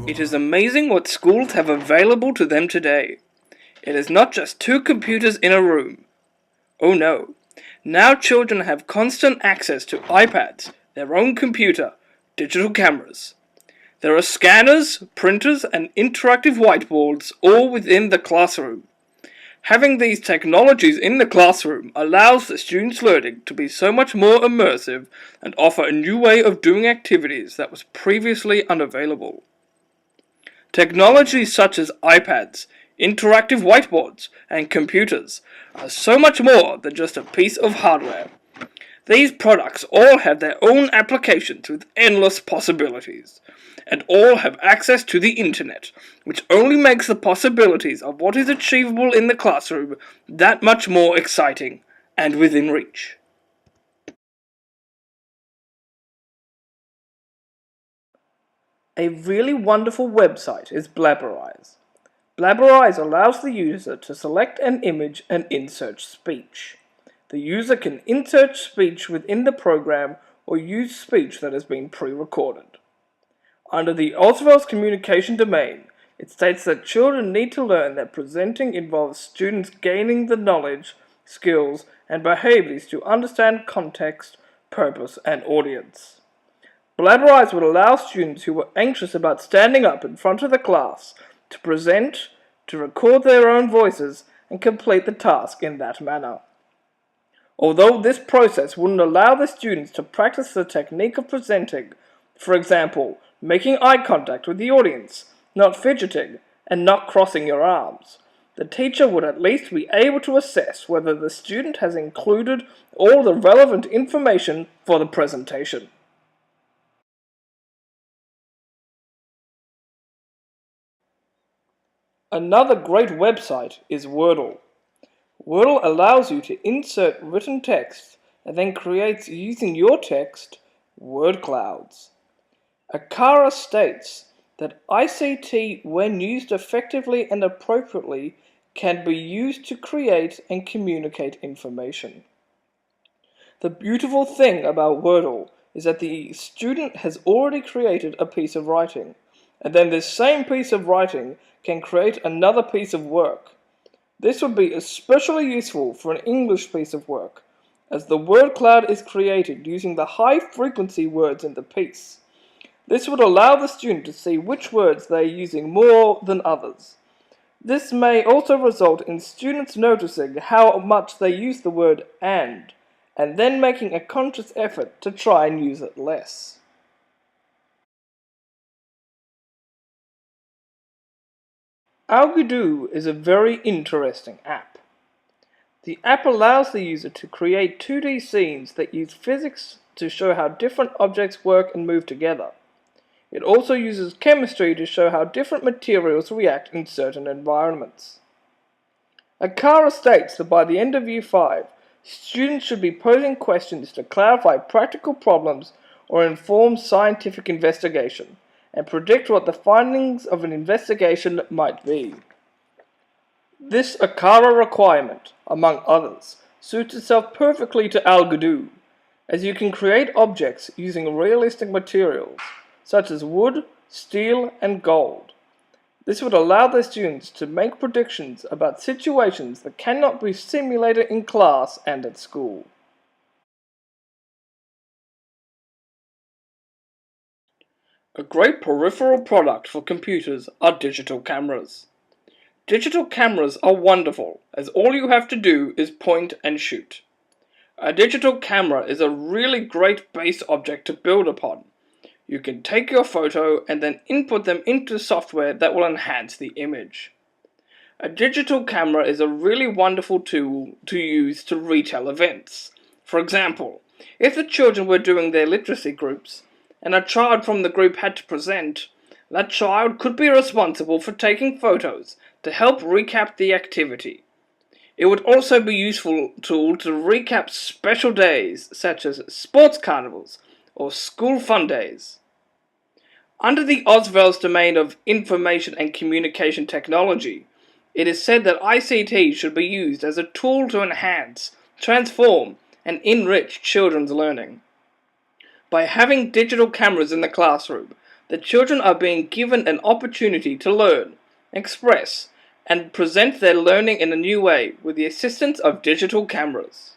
It is amazing what schools have available to them today. It is not just two computers in a room. Oh no. Now children have constant access to iPads, their own computer, digital cameras. There are scanners, printers, and interactive whiteboards all within the classroom. Having these technologies in the classroom allows the students' learning to be so much more immersive and offer a new way of doing activities that was previously unavailable. Technologies such as iPads, interactive whiteboards, and computers are so much more than just a piece of hardware. These products all have their own applications with endless possibilities, and all have access to the internet, which only makes the possibilities of what is achievable in the classroom that much more exciting and within reach. A really wonderful website is Blabberize. Blabberize allows the user to select an image and insert speech. The user can insert speech within the program or use speech that has been pre-recorded. Under the Oswald's communication domain, it states that children need to learn that presenting involves students gaining the knowledge, skills, and behaviors to understand context, purpose, and audience. Blabberize would allow students who were anxious about standing up in front of the class to present, to record their own voices, and complete the task in that manner. Although this process wouldn't allow the students to practice the technique of presenting, for example, making eye contact with the audience, not fidgeting, and not crossing your arms, the teacher would at least be able to assess whether the student has included all the relevant information for the presentation. Another great website is Wordle. Wordle allows you to insert written text and then creates, using your text, word clouds. Akara states that ICT, when used effectively and appropriately, can be used to create and communicate information. The beautiful thing about Wordle is that the student has already created a piece of writing, and then this same piece of writing can create another piece of work. This would be especially useful for an English piece of work, as the word cloud is created using the high-frequency words in the piece. This would allow the student to see which words they are using more than others. This may also result in students noticing how much they use the word and then making a conscious effort to try and use it less. Algodoo is a very interesting app. The app allows the user to create 2D scenes that use physics to show how different objects work and move together. It also uses chemistry to show how different materials react in certain environments. Akara states that by the end of Year 5, students should be posing questions to clarify practical problems or inform scientific investigation, and predict what the findings of an investigation might be. This Akara requirement, among others, suits itself perfectly to Algodoo, as you can create objects using realistic materials, such as wood, steel, and gold. This would allow the students to make predictions about situations that cannot be simulated in class and at school. A great peripheral product for computers are digital cameras. Digital cameras are wonderful, as all you have to do is point and shoot. A digital camera is a really great base object to build upon. You can take your photo and then input them into software that will enhance the image. A digital camera is a really wonderful tool to use to retell events. For example, if the children were doing their literacy groups, and a child from the group had to present, that child could be responsible for taking photos to help recap the activity. It would also be a useful tool to recap special days such as sports carnivals or school fun days. Under the Oswald's domain of information and communication technology, it is said that ICT should be used as a tool to enhance, transform, and enrich children's learning. By having digital cameras in the classroom, The children are being given an opportunity to learn, express, and present their learning in a new way with the assistance of digital cameras.